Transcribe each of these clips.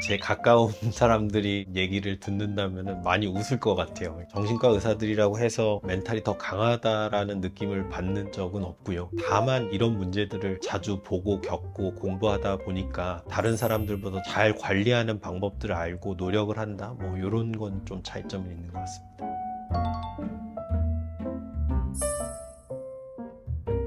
제 가까운 사람들이 얘기를 듣는다면 많이 웃을 것 같아요. 정신과 의사들이라고 해서 멘탈이 더 강하다라는 느낌을 받는 적은 없고요. 다만 이런 문제들을 자주 보고 겪고 공부하다 보니까 다른 사람들보다 잘 관리하는 방법들을 알고 노력을 한다, 뭐 이런 건 좀 차이점이 있는 것 같습니다.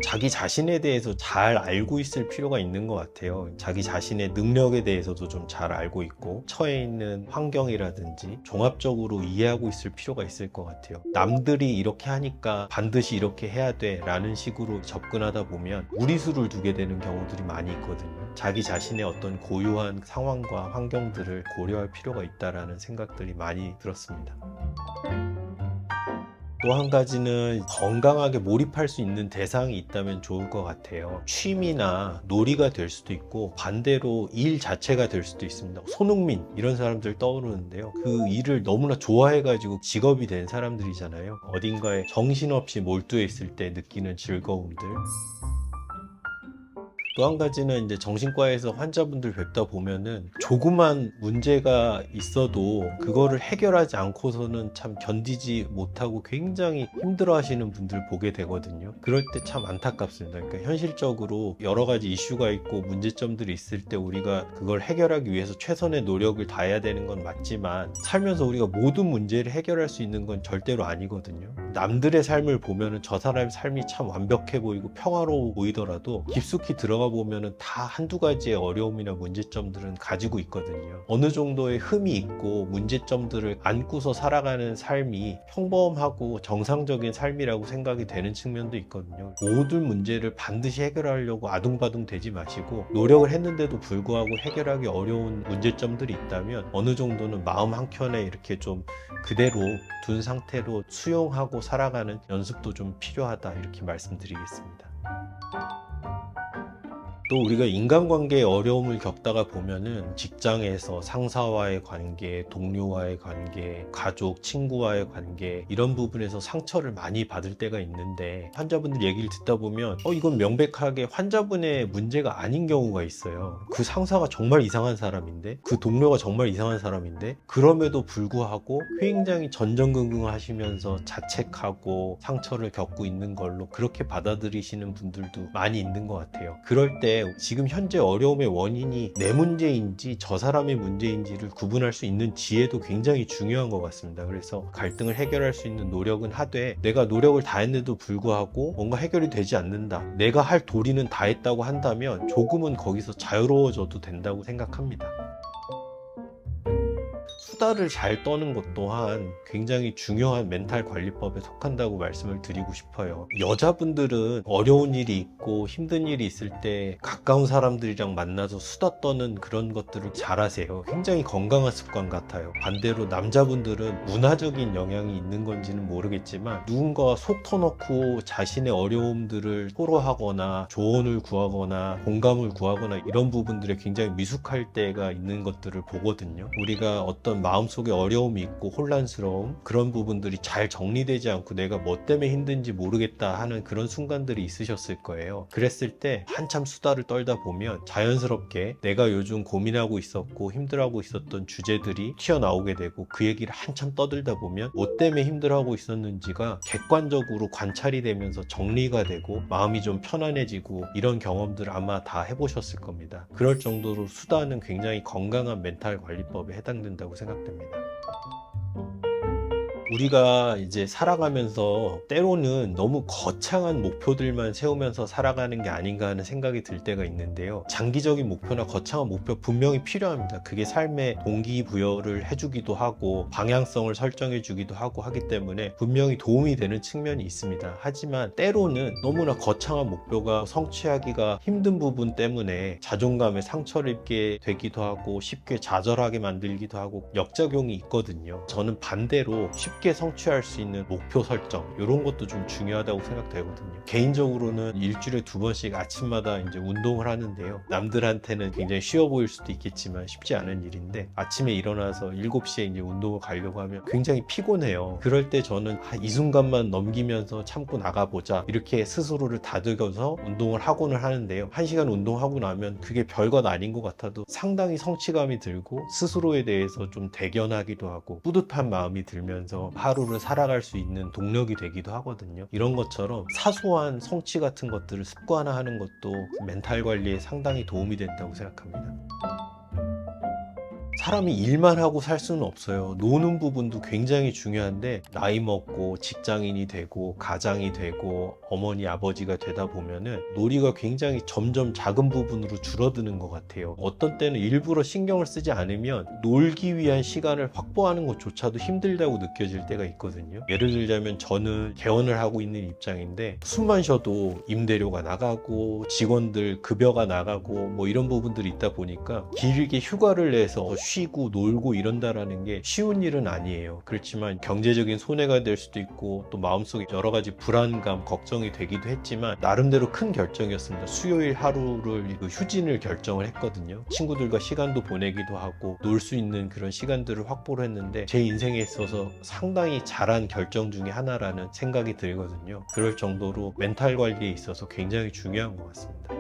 자기 자신에 대해서 잘 알고 있을 필요가 있는 것 같아요. 자기 자신의 능력에 대해서도 좀 잘 알고 있고, 처해 있는 환경이라든지 종합적으로 이해하고 있을 필요가 있을 것 같아요. 남들이 이렇게 하니까 반드시 이렇게 해야 돼 라는 식으로 접근하다 보면 무리수를 두게 되는 경우들이 많이 있거든요. 자기 자신의 어떤 고유한 상황과 환경들을 고려할 필요가 있다라는 생각들이 많이 들었습니다. 또 한 가지는 건강하게 몰입할 수 있는 대상이 있다면 좋을 것 같아요. 취미나 놀이가 될 수도 있고, 반대로 일 자체가 될 수도 있습니다. 손흥민 이런 사람들 떠오르는데요. 그 일을 너무나 좋아해가지고 직업이 된 사람들이잖아요. 어딘가에 정신없이 몰두해 있을 때 느끼는 즐거움들. 또 한 가지는 이제 정신과에서 환자분들 뵙다 보면은 조그만 문제가 있어도 그거를 해결하지 않고서는 참 견디지 못하고 굉장히 힘들어 하시는 분들 보게 되거든요. 그럴 때 참 안타깝습니다. 그러니까 현실적으로 여러 가지 이슈가 있고 문제점들이 있을 때 우리가 그걸 해결하기 위해서 최선의 노력을 다해야 되는 건 맞지만, 살면서 우리가 모든 문제를 해결할 수 있는 건 절대로 아니거든요. 남들의 삶을 보면은 저 사람의 삶이 참 완벽해 보이고 평화로워 보이더라도 깊숙이 들어가 보면은 다 한두 가지의 어려움이나 문제점들은 가지고 있거든요. 어느 정도의 흠이 있고 문제점들을 안고서 살아가는 삶이 평범하고 정상적인 삶이라고 생각이 되는 측면도 있거든요. 모든 문제를 반드시 해결하려고 아둥바둥 되지 마시고, 노력을 했는데도 불구하고 해결하기 어려운 문제점들이 있다면 어느 정도는 마음 한켠에 이렇게 좀 그대로 둔 상태로 수용하고 살아가는 연습도 좀 필요하다, 이렇게 말씀드리겠습니다. 또 우리가 인간관계에 어려움을 겪다가 보면은 직장에서 상사와의 관계, 동료와의 관계, 가족, 친구와의 관계, 이런 부분에서 상처를 많이 받을 때가 있는데, 환자분들 얘기를 듣다 보면 이건 명백하게 환자분의 문제가 아닌 경우가 있어요. 그 상사가 정말 이상한 사람인데, 그 동료가 정말 이상한 사람인데, 그럼에도 불구하고 굉장히 전전긍긍 하시면서 자책하고 상처를 겪고 있는 걸로 그렇게 받아들이시는 분들도 많이 있는 것 같아요. 그럴 때 지금 현재 어려움의 원인이 내 문제인지 저 사람의 문제인지를 구분할 수 있는 지혜도 굉장히 중요한 것 같습니다. 그래서 갈등을 해결할 수 있는 노력은 하되, 내가 노력을 다했는데도 불구하고 뭔가 해결이 되지 않는다, 내가 할 도리는 다 했다고 한다면 조금은 거기서 자유로워져도 된다고 생각합니다. 수다를 잘 떠는 것 또한 굉장히 중요한 멘탈 관리법에 속한다고 말씀을 드리고 싶어요. 여자분들은 어려운 일이 있고 힘든 일이 있을 때 가까운 사람들이랑 만나서 수다 떠는 그런 것들을 잘하세요. 굉장히 건강한 습관 같아요. 반대로 남자분들은 문화적인 영향이 있는 건지는 모르겠지만, 누군가와 속 터놓고 자신의 어려움들을 토로하거나 조언을 구하거나 공감을 구하거나 이런 부분들에 굉장히 미숙할 때가 있는 것들을 보거든요. 우리가 어떤 마음속에 어려움이 있고 혼란스러움, 그런 부분들이 잘 정리되지 않고 내가 뭐 때문에 힘든지 모르겠다 하는 그런 순간들이 있으셨을 거예요. 그랬을 때 한참 수다를 떨다 보면 자연스럽게 내가 요즘 고민하고 있었고 힘들어하고 있었던 주제들이 튀어나오게 되고, 그 얘기를 한참 떠들다 보면 뭐 때문에 힘들어하고 있었는지가 객관적으로 관찰이 되면서 정리가 되고 마음이 좀 편안해지고, 이런 경험들 아마 다 해보셨을 겁니다. 그럴 정도로 수다는 굉장히 건강한 멘탈 관리법에 해당된다고 생각됩니다. 우리가 이제 살아가면서 때로는 너무 거창한 목표들만 세우면서 살아가는 게 아닌가 하는 생각이 들 때가 있는데요. 장기적인 목표나 거창한 목표 분명히 필요합니다. 그게 삶의 동기부여를 해주기도 하고 방향성을 설정해 주기도 하고 하기 때문에 분명히 도움이 되는 측면이 있습니다. 하지만 때로는 너무나 거창한 목표가 성취하기가 힘든 부분 때문에 자존감에 상처를 입게 되기도 하고 쉽게 좌절하게 만들기도 하고 역작용이 있거든요. 저는 반대로 쉽게 쉽게 성취할 수 있는 목표 설정, 이런 것도 좀 중요하다고 생각되거든요. 개인적으로는 일주일에 2번씩 아침마다 이제 운동을 하는데요. 남들한테는 굉장히 쉬워 보일 수도 있겠지만 쉽지 않은 일인데, 아침에 일어나서 7시에 이제 운동을 가려고 하면 굉장히 피곤해요. 그럴 때 저는 이 순간만 넘기면서 참고 나가보자, 이렇게 스스로를 다독여서 운동을 하고는 하는데요. 1시간 운동하고 나면 그게 별것 아닌 것 같아도 상당히 성취감이 들고 스스로에 대해서 좀 대견하기도 하고 뿌듯한 마음이 들면서 하루를 살아갈 수 있는 동력이 되기도 하거든요. 이런 것처럼 사소한 성취 같은 것들을 습관화하는 것도 멘탈 관리에 상당히 도움이 된다고 생각합니다. 사람이 일만 하고 살 수는 없어요. 노는 부분도 굉장히 중요한데, 나이 먹고 직장인이 되고 가장이 되고 어머니 아버지가 되다 보면은 놀이가 굉장히 점점 작은 부분으로 줄어드는 것 같아요. 어떤 때는 일부러 신경을 쓰지 않으면 놀기 위한 시간을 확보하는 것조차도 힘들다고 느껴질 때가 있거든요. 예를 들자면 저는 개원을 하고 있는 입장인데, 숨만 쉬어도 임대료가 나가고 직원들 급여가 나가고 뭐 이런 부분들이 있다 보니까 길게 휴가를 내서 쉬고 놀고 이런다라는 게 쉬운 일은 아니에요. 그렇지만 경제적인 손해가 될 수도 있고 또 마음속에 여러 가지 불안감, 걱정이 되기도 했지만 나름대로 큰 결정이었습니다. 수요일 하루를 휴진을 결정을 했거든요. 친구들과 시간도 보내기도 하고 놀 수 있는 그런 시간들을 확보를 했는데, 제 인생에 있어서 상당히 잘한 결정 중에 하나라는 생각이 들거든요. 그럴 정도로 멘탈 관리에 있어서 굉장히 중요한 것 같습니다.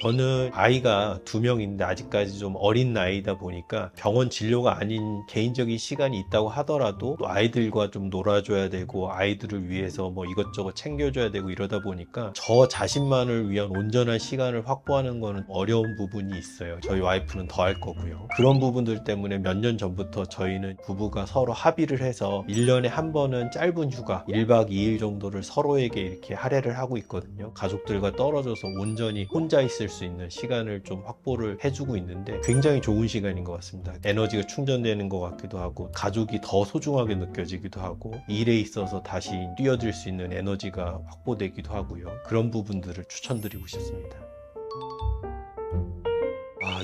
저는 아이가 2명인데 아직까지 좀 어린 나이다 보니까 병원 진료가 아닌 개인적인 시간이 있다고 하더라도 또 아이들과 좀 놀아줘야 되고 아이들을 위해서 뭐 이것저것 챙겨줘야 되고 이러다 보니까 저 자신만을 위한 온전한 시간을 확보하는 거는 어려운 부분이 있어요. 저희 와이프는 더 할 거고요. 그런 부분들 때문에 몇 년 전부터 저희는 부부가 서로 합의를 해서 1년에 한 번은 짧은 휴가 1박 2일 정도를 서로에게 이렇게 할애를 하고 있거든요. 가족들과 떨어져서 온전히 혼자 있을 수 있는 시간을 좀 확보를 해주고 있는데 굉장히 좋은 시간인 것 같습니다. 에너지가 충전되는 것 같기도 하고 가족이 더 소중하게 느껴지기도 하고 일에 있어서 다시 뛰어들 수 있는 에너지가 확보되기도 하고요. 그런 부분들을 추천드리고 싶습니다.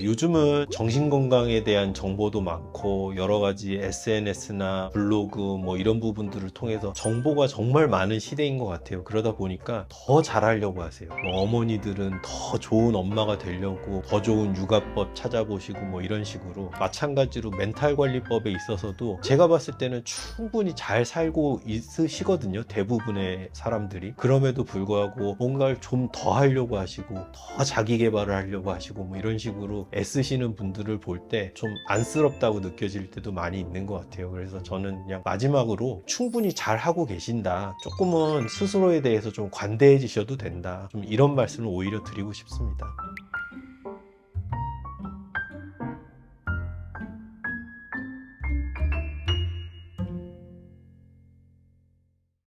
요즘은 정신건강에 대한 정보도 많고 여러 가지 SNS나 블로그 뭐 이런 부분들을 통해서 정보가 정말 많은 시대인 것 같아요. 그러다 보니까 더 잘하려고 하세요. 어머니들은 더 좋은 엄마가 되려고 더 좋은 육아법 찾아보시고 뭐 이런 식으로, 마찬가지로 멘탈 관리법에 있어서도 제가 봤을 때는 충분히 잘 살고 있으시거든요. 대부분의 사람들이. 그럼에도 불구하고 뭔가를 좀 더 하려고 하시고 더 자기 개발을 하려고 하시고 뭐 이런 식으로 애쓰시는 분들을 볼 때 좀 안쓰럽다고 느껴질 때도 많이 있는 것 같아요. 그래서 저는 그냥 마지막으로 충분히 잘 하고 계신다, 조금은 스스로에 대해서 좀 관대해지셔도 된다, 좀 이런 말씀을 오히려 드리고 싶습니다.